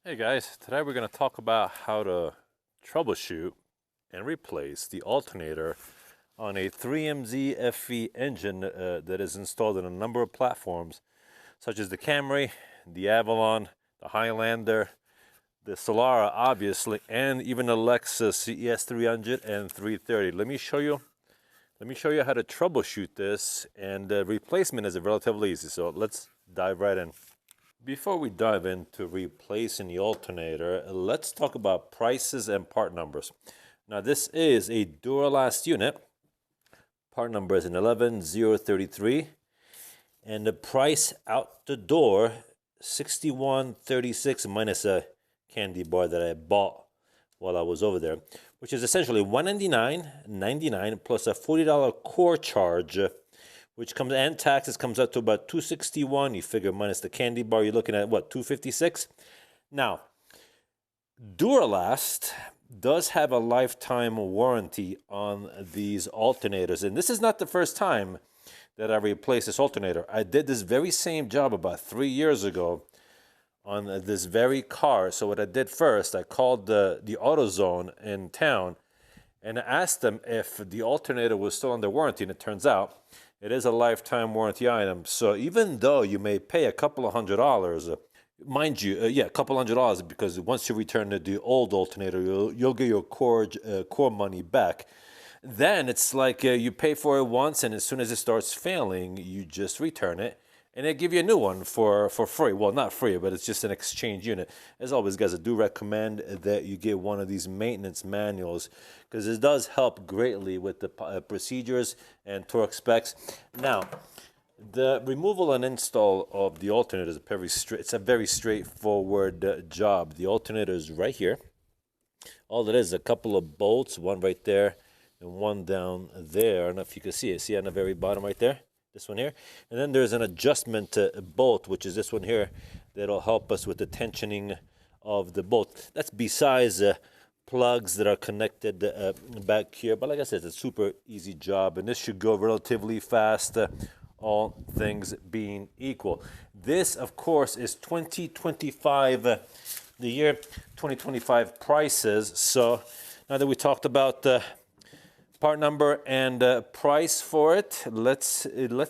Hey guys, today we're going to talk about how to troubleshoot and replace the alternator on a 3MZ-FE engine that is installed in a number of platforms such as the Camry, the Avalon, the Highlander, the Solara obviously, and even the Lexus CES 300 and 330. Let me show you how to troubleshoot this, and replacement is relatively easy, so let's dive right in. Before we dive into replacing the alternator, let's talk about prices and part numbers. Now this is a Duralast unit. Part number is an 11033, and the price out the door $61.36 minus a candy bar that I bought while I was over there, which is essentially $199.99 plus a $40 core charge, which comes, and taxes, comes out to about $261. You figure minus the candy bar, you're looking at what, $256? Now, Duralast does have a lifetime warranty on these alternators, and this is not the first time that I replaced this alternator. I did this very same job about 3 years ago on this very car. So what I did first, I called the AutoZone in town and I asked them if the alternator was still under warranty, and it turns out it is a lifetime warranty item. So even though you may pay a couple of $100, mind you, a couple $100, because once you return the old alternator, you'll get your core money back. Then it's like you pay for it once, and as soon as it starts failing, you just return it, and they give you a new one for free. Well, not free, but it's just an exchange unit. As always, guys, I do recommend that you get one of these maintenance manuals, because it does help greatly with the procedures and torque specs. Now, the removal and install of the alternator is a very straightforward job. The alternator is right here. All it is a couple of bolts, one right there and one down there. I don't know if you can see it. See on the very bottom right there? This one here. And then there's an adjustment bolt, which is this one here, that'll help us with the tensioning of the bolt. That's besides plugs that are connected back here. But like I said, it's a super easy job, and this should go relatively fast, all things being equal. This, of course, is 2025, the year 2025 prices. So now that we talked about part number and price for it, let's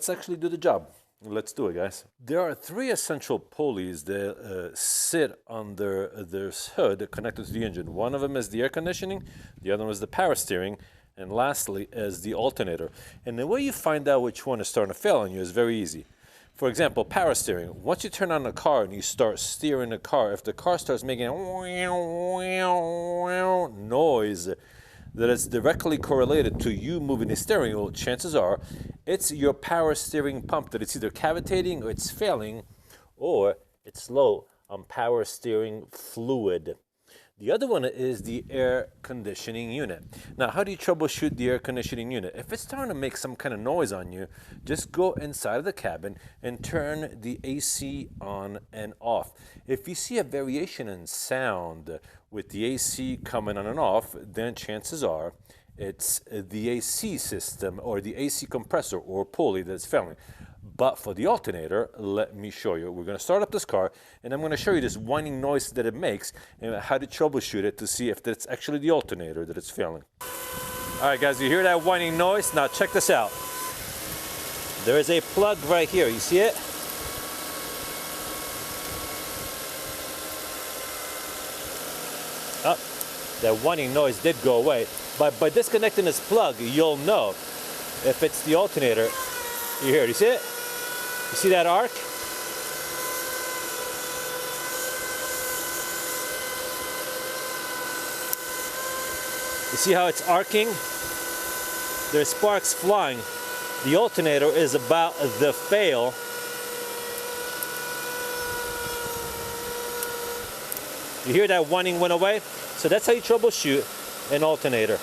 actually do the job. Let's do it, guys. There are three essential pulleys that sit under this hood connected to the engine. One of them is the air conditioning, the other one is the power steering, and lastly is the alternator. And the way you find out which one is starting to fail on you is very easy. For example, power steering. Once you turn on the car and you start steering the car, if the car starts making a noise that is directly correlated to you moving the steering wheel, chances are it's your power steering pump that it's either cavitating or it's failing, or it's low on power steering fluid. The other one is the air conditioning unit. Now, how do you troubleshoot the air conditioning unit? If it's starting to make some kind of noise on you, just go inside of the cabin and turn the AC on and off. If you see a variation in sound with the AC coming on and off, then chances are it's the AC system or the AC compressor or pulley that's failing. But for the alternator, let me show you. We're going to start up this car, and I'm going to show you this whining noise that it makes and how to troubleshoot it to see if that's actually the alternator that it's failing. All right, guys, you hear that whining noise? Now check this out. There is a plug right here. You see it? Oh, that whining noise did go away. But by disconnecting this plug, you'll know if it's the alternator. You hear it? You see it? You see that arc? You see how it's arcing? There's sparks flying. The alternator is about to fail. You hear that whining went away? So that's how you troubleshoot an alternator.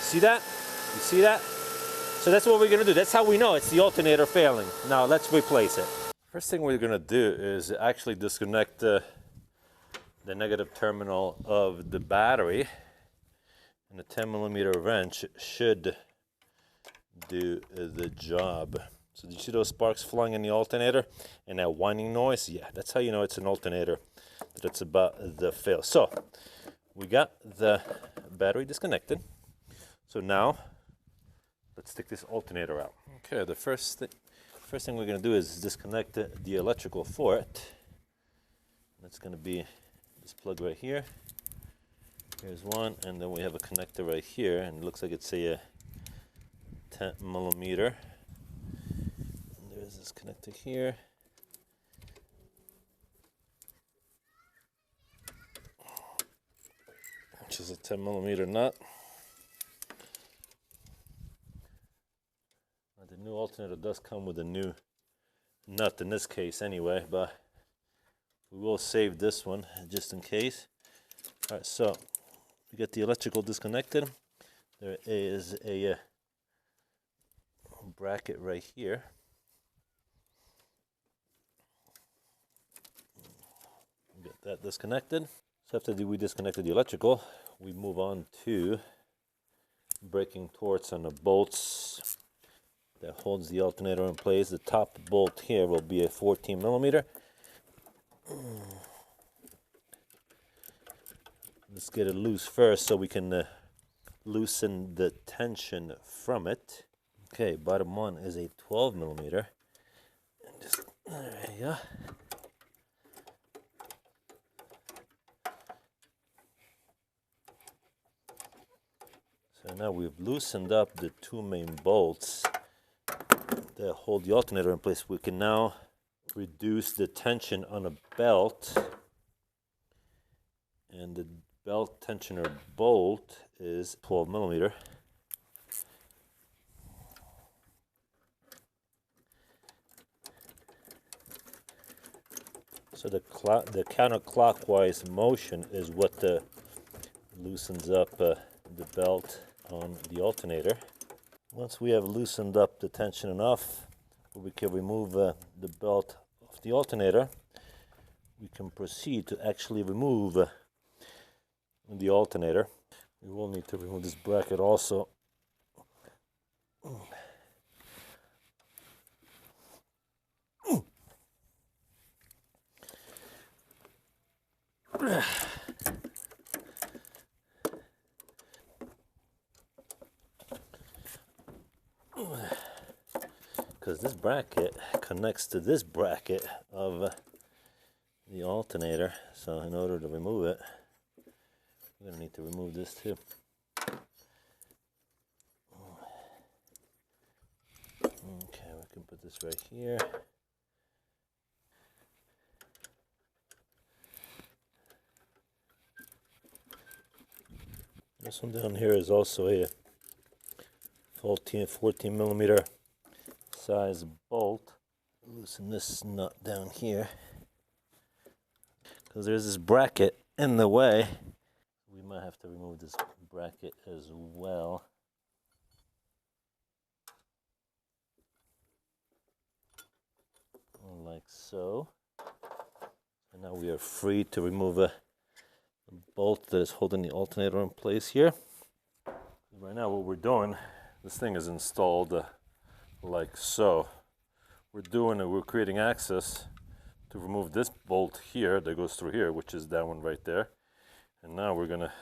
See that? You see that? So that's what we're going to do. That's how we know it's the alternator failing. Now let's replace it. First thing we're going to do is actually disconnect the negative terminal of the battery. And the 10mm wrench should do the job. So did you see those sparks flying in the alternator and that whining noise? Yeah, that's how you know it's an alternator, that it's about to fail. So we got the battery disconnected. So now let's take this alternator out. Okay, the first thing we're going to do is disconnect the electrical for it. That's going to be this plug right here. Here's one, and then we have a connector right here, and it looks like it's a 10 millimeter. And there's this connector here. Which is a 10 millimeter nut. Now, the new alternator does come with a new nut in this case anyway, but we will save this one just in case. All right, so we get the electrical disconnected. There is a bracket right here. Get that disconnected. So after we disconnected the electrical, we move on to breaking torques on the bolts that holds the alternator in place. The top bolt here will be a 14 millimeter. Let's get it loose first so we can loosen the tension from it. Okay, bottom one is a 12 millimeter. And just, there you go. So now we've loosened up the two main bolts that hold the alternator in place. We can now reduce the tension on a belt, and the belt tensioner bolt is 12 millimeter. So the counterclockwise motion is what loosens up the belt on the alternator. Once we have loosened up the tension enough, we can remove the belt of the alternator, we can proceed to actually remove the alternator. We will need to remove this bracket also. Because this bracket connects to this bracket of the alternator, so in order to remove it, we're going to need to remove this too. Okay, we can put this right here. This one down here is also a 14 millimeter size bolt. Loosen this nut down here because there's this bracket in the way. We might have to remove this bracket as well. Like so. And now we are free to remove a bolt that is holding the alternator in place here. Right now what we're doing, this thing is installed like so. We're creating access to remove this bolt here that goes through here, which is that one right there. And now we're gonna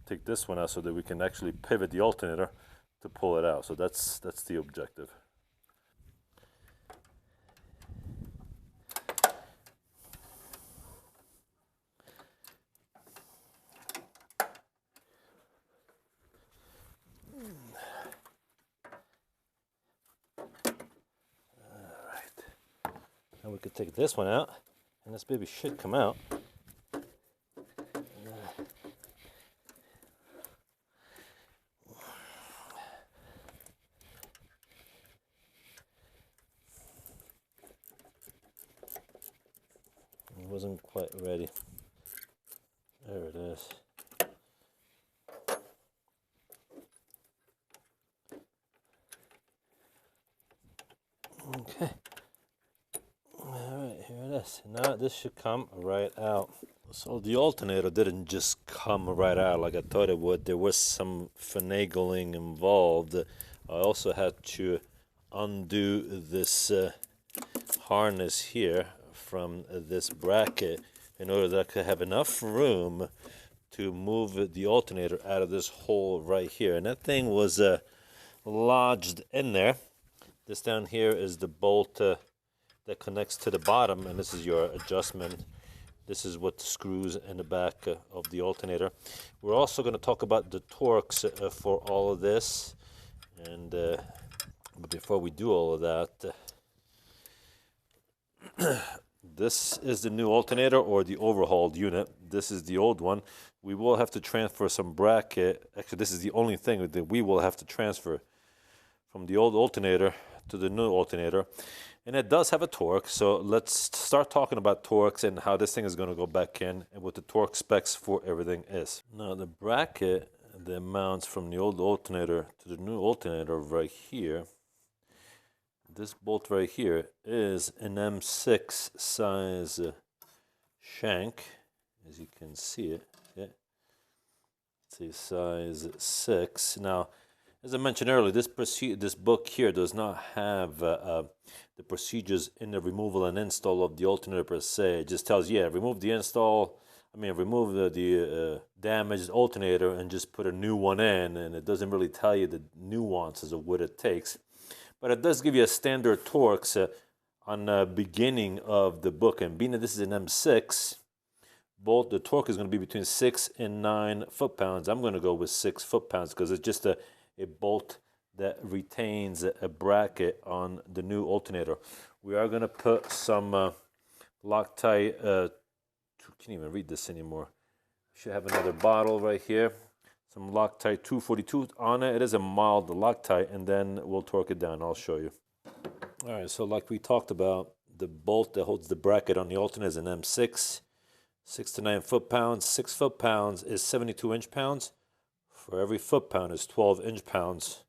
take this one out so that we can actually pivot the alternator to pull it out. So that's the objective. And we could take this one out, and this baby should come out. It wasn't quite ready. There it is. Okay. Alright, here it is. Now this should come right out. So the alternator didn't just come right out like I thought it would. There was some finagling involved. I also had to undo this harness here from this bracket in order that I could have enough room to move the alternator out of this hole right here. And that thing was lodged in there. This down here is the bolt that connects to the bottom, and this is your adjustment. This is what screws in the back of the alternator. We're also going to talk about the torques for all of this. And but before we do all of that, this is the new alternator or the overhauled unit. This is the old one. We will have to transfer some bracket. Actually, this is the only thing that we will have to transfer from the old alternator to the new alternator. And it does have a torque, so let's start talking about torques and how this thing is going to go back in and what the torque specs for everything is. Now the bracket that mounts from the old alternator to the new alternator right here, this bolt right here is an M6 size shank, as you can see it. Yeah. It's a size 6. Now, as I mentioned earlier, this book here does not have the procedures in the removal and install of the alternator per se. It just tells you, yeah, remove the damaged alternator and just put a new one in, and it doesn't really tell you the nuances of what it takes. But it does give you a standard torques on the beginning of the book, and being that this is an M6 bolt, the torque is going to be between 6 and 9 foot-pounds. I'm going to go with 6 foot-pounds because it's just a bolt that retains a bracket on the new alternator. We are going to put some Loctite, can't even read this anymore. Should have another bottle right here. Some Loctite 242 on it. It is a mild Loctite, and then we'll torque it down. I'll show you. All right, so like we talked about, the bolt that holds the bracket on the alternator is an M6, 6 to 9 foot-pounds. 6 foot-pounds is 72 inch-pounds. For every foot-pound is 12 inch-pounds.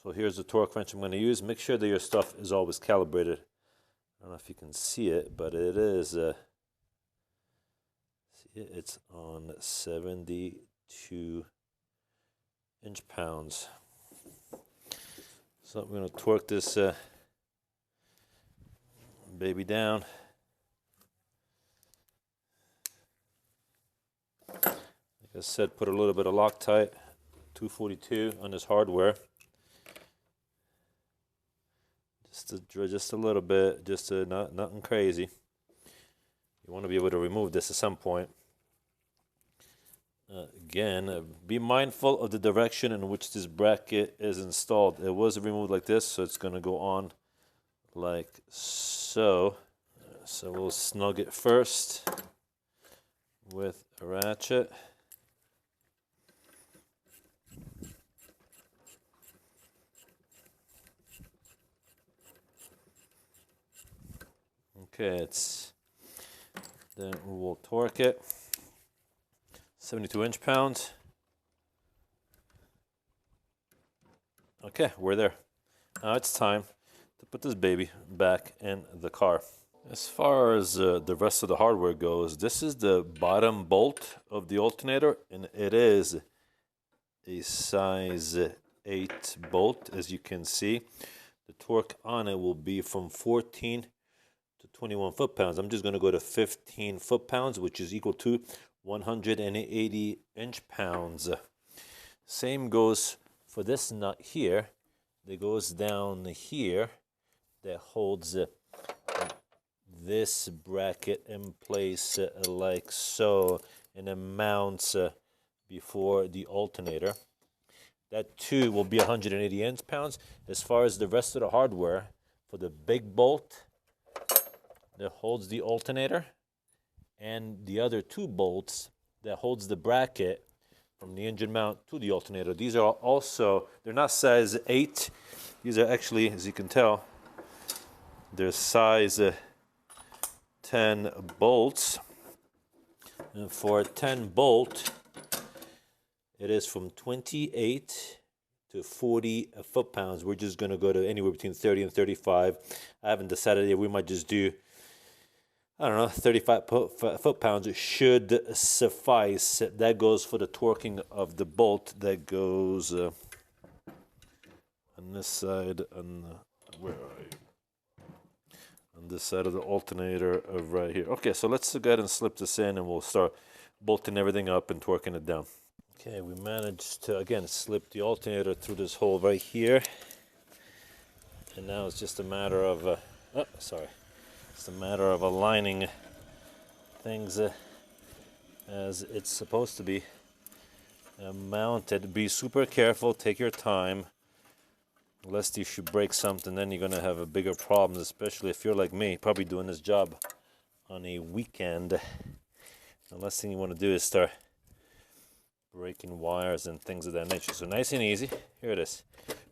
So here's the torque wrench I'm going to use. Make sure that your stuff is always calibrated. I don't know if you can see it, but it is. It's on 72 inch-pounds. So I'm going to torque this baby down. Like I said, put a little bit of Loctite 242 on this hardware. Just a little bit, nothing crazy. You want to be able to remove this at some point. Again, be mindful of the direction in which this bracket is installed. It was removed like this, so it's going to go on like so. So we'll snug it first with a ratchet. Okay, then we'll torque it. 72 inch-pounds. Okay, we're there. Now it's time to put this baby back in the car. As far as the rest of the hardware goes, this is the bottom bolt of the alternator, and it is a size 8 bolt, as you can see. The torque on it will be from 14 to 21 foot-pounds. I'm just going to go to 15 foot-pounds, which is equal to 180 inch-pounds. Same goes for this nut here that goes down here that holds this bracket in place like so, and it mounts before the alternator. That too will be 180 inch-pounds. As far as the rest of the hardware, for the big bolt that holds the alternator and the other 2 bolts that holds the bracket from the engine mount to the alternator, these are also, they're not size 8. These are actually, as you can tell, they're size 10 bolts. And for a 10 bolt, it is from 28 to 40 foot-pounds. We're just going to go to anywhere between 30 and 35. I haven't decided yet. We might just do, I don't know, 35 foot-pounds. It should suffice. That goes for the torquing of the bolt that goes on this side, on Where are you? On this side of the alternator right here. Okay, so let's go ahead and slip this in and we'll start bolting everything up and torquing it down. Okay, we managed to, again, slip the alternator through this hole right here. And now it's just a matter of, it's a matter of aligning things as it's supposed to be mounted. Be super careful, take your time, lest you should break something, then you're gonna have a bigger problem, especially if you're like me, probably doing this job on a weekend. The last thing you want to do is start breaking wires and things of that nature. So nice and easy. Here it is.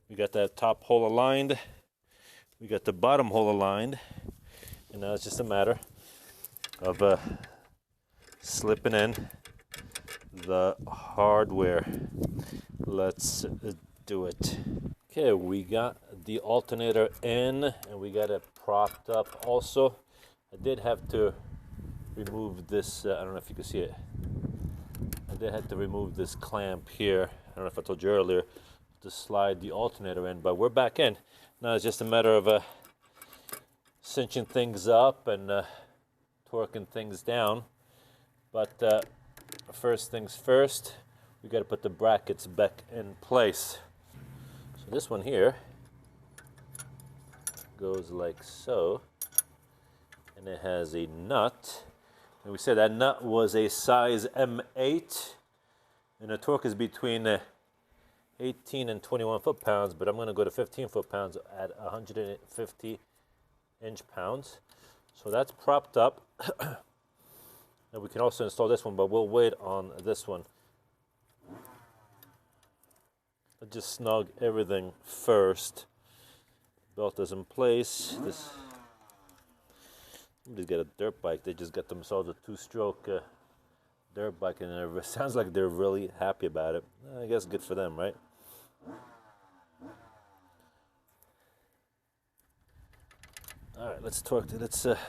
We got that top hole aligned. We got the bottom hole aligned. And now it's just a matter of slipping in the hardware. Let's do it. Okay, we got the alternator in and we got it propped up also. I did have to remove this, I don't know if you can see it. I did have to remove this clamp here. I don't know if I told you earlier, to slide the alternator in, but we're back in. Now it's just a matter of cinching things up and torquing things down. But first things first, we got to put the brackets back in place. So this one here goes like so, and it has a nut. And we said that nut was a size M8, and the torque is between 18 and 21 foot-pounds, but I'm going to go to 15 foot-pounds at 150 inch-pounds. So that's propped up. And we can also install this one, but we'll wait on this one. I'll just snug everything first. Belt is in place. Somebody's got a dirt bike. They just got themselves a two-stroke dirt bike, and it sounds like they're really happy about it. I guess good for them, right? All right, let's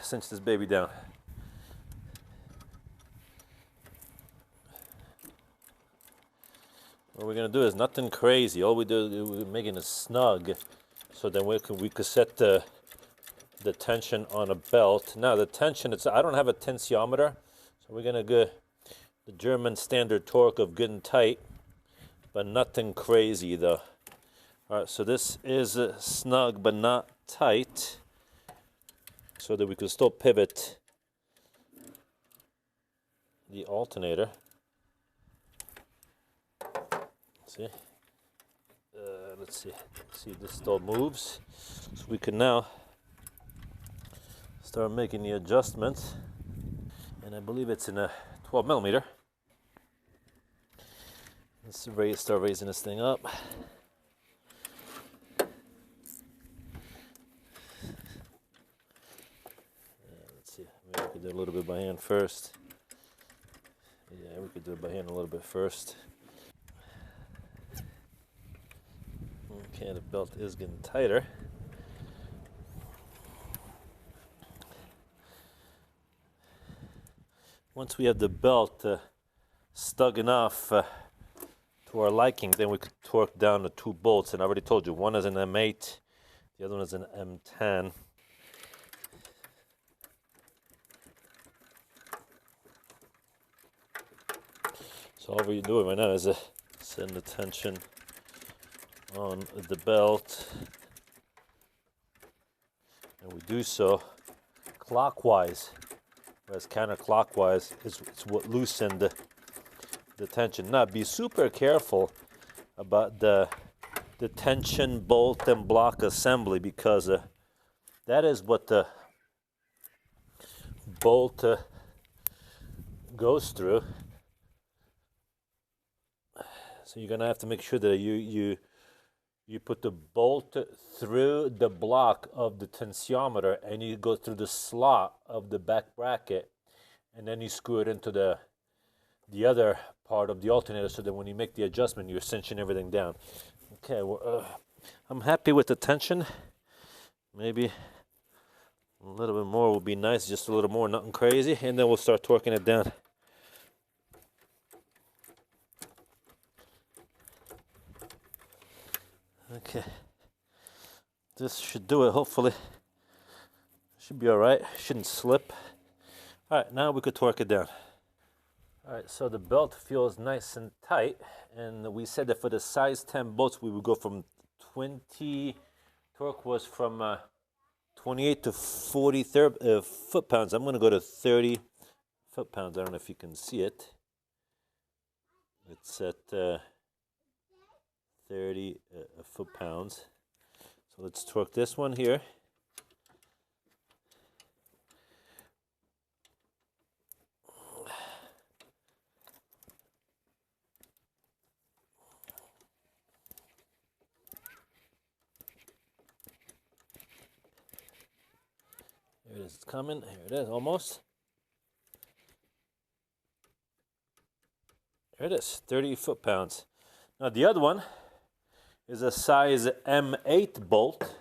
cinch this baby down. What we're gonna do is nothing crazy. All we do is we're making it snug, so then we could set the tension on a belt. Now the tension, I don't have a tensiometer, so we're gonna go the German standard torque of good and tight, but nothing crazy though. All right, so this is snug but not tight, so that we can still pivot the alternator. See? Let's see. See, this still moves, so we can now start making the adjustments. And I believe it's in a 12 millimeter. Let's start raising this thing up. Let's see, maybe we could do a little bit by hand first. Yeah, we could do it by hand a little bit first. Okay, the belt is getting tighter. Once we have the belt snug enough to our liking, then we could torque down the two bolts. And I already told you, one is an M8, the other one is an M10. So all we're doing right now is send the tension on the belt, and we do so clockwise, whereas counterclockwise is what loosened the tension. Now be super careful about the tension bolt and block assembly, because that is what the bolt goes through. So you're gonna have to make sure that you put the bolt through the block of the tensiometer, and you go through the slot of the back bracket, and then you screw it into the other part of the alternator, so that when you make the adjustment, you're cinching everything down. Okay, well, I'm happy with the tension. Maybe a little bit more would be nice, just a little more, nothing crazy, and then we'll start torquing it down. Okay, This should do it, hopefully. Should be all right, shouldn't slip. All right, now we could torque it down. All right, so the belt feels nice and tight, and we said that for the size 10 bolts, we would go from 20, torque was from 28 to 40 foot-pounds. I'm gonna go to 30 foot-pounds. I don't know if you can see it. It's at 30 foot-pounds. So let's torque this one here. Here it is, it's coming. Here it is, almost. Here it is, 30 foot-pounds. Now the other one is a size M8 bolt,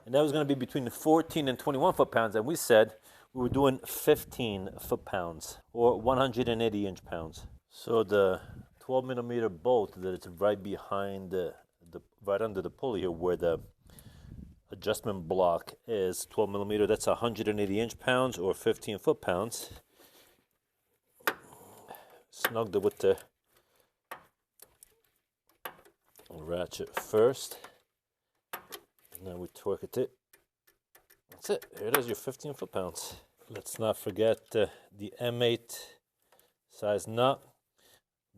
and that was going to be between 14 and 21 foot-pounds, and we said we were doing 15 foot-pounds, or 180 inch-pounds. So the 12 millimeter bolt that it's right behind right under the pulley here where the adjustment block is 12 millimeter, that's 180 inch-pounds or 15 foot-pounds. Snugged it with the ratchet first. And now we torque it. That's it. Here it is, your 15 foot-pounds. Let's not forget the M8 size nut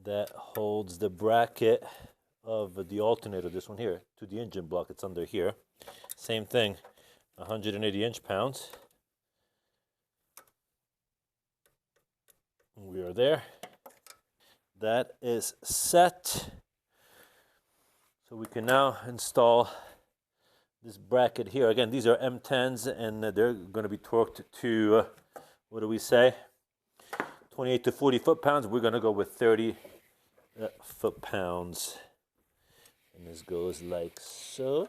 that holds the bracket of the alternator, this one here, to the engine block. It's under here. Same thing, 180 inch-pounds. We are there. That is set. So we can now install this bracket here. Again, these are M10s, and they're going to be torqued to, what do we say, 28 to 40 foot-pounds. We're going to go with 30 foot-pounds. And this goes like so.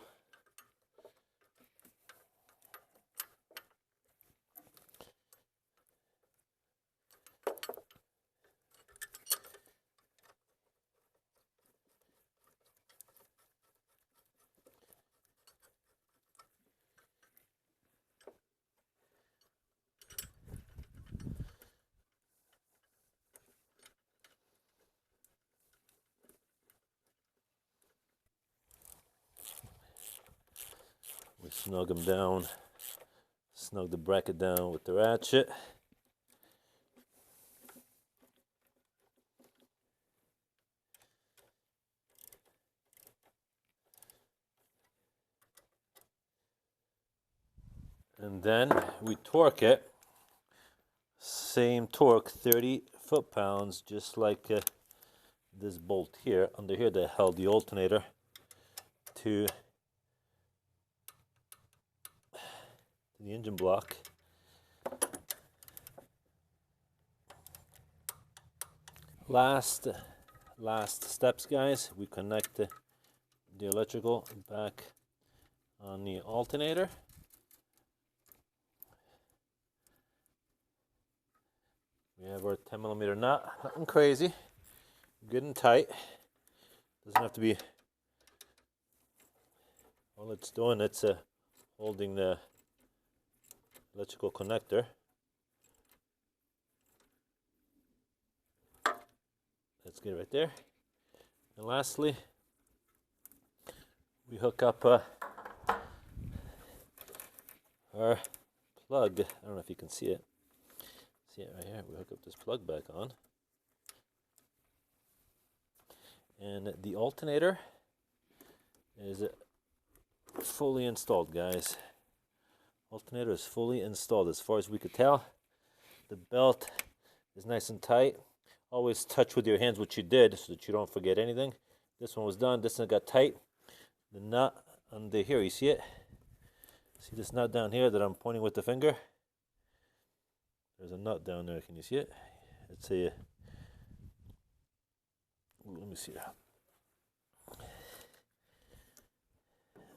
We snug them down, snug the bracket down with the ratchet. And then we torque it, same torque, 30 foot-pounds, just like this bolt here, under here that held the alternator to the engine block. Last steps, guys. We connect the electrical back on the alternator. We have our 10 millimeter nut, nothing crazy, good and tight. Doesn't have to be, all it's doing, it's holding the electrical connector. That's good right there. And lastly, we hook up our plug. I don't know if you can see it. See it right here. We hook up this plug back on. And the alternator is fully installed, guys. Alternator is fully installed as far as we could tell. The belt is nice and tight. Always touch with your hands what you did so that you don't forget anything. This one was done. This one got tight. The nut under here, you see it? See this nut down here that I'm pointing with the finger? There's a nut down there. Can you see it? It's a... let me see. I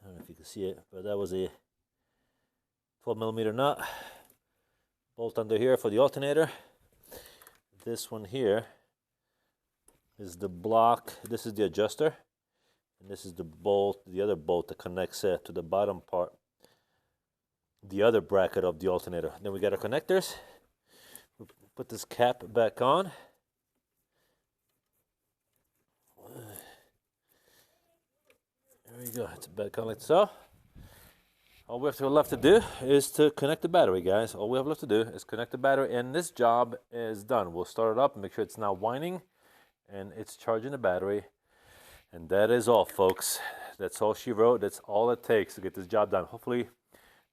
don't know if you can see it, but that was a 12 millimeter nut. Bolt under here for the alternator. This one here is the block. This is the adjuster And this is the bolt, the other bolt that connects to the bottom part, the other bracket of the alternator. Then we got our connectors. We'll put this cap back on. There we go. It's back on like so. All we have left to do is to connect the battery, guys. All we have left to do is connect the battery, and this job is done. We'll start it up and make sure it's now whining and it's charging the battery. And that is all, folks. That's all she wrote. That's all it takes to get this job done. Hopefully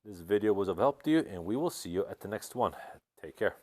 this video was of help to you, and we will see you at the next one. Take care.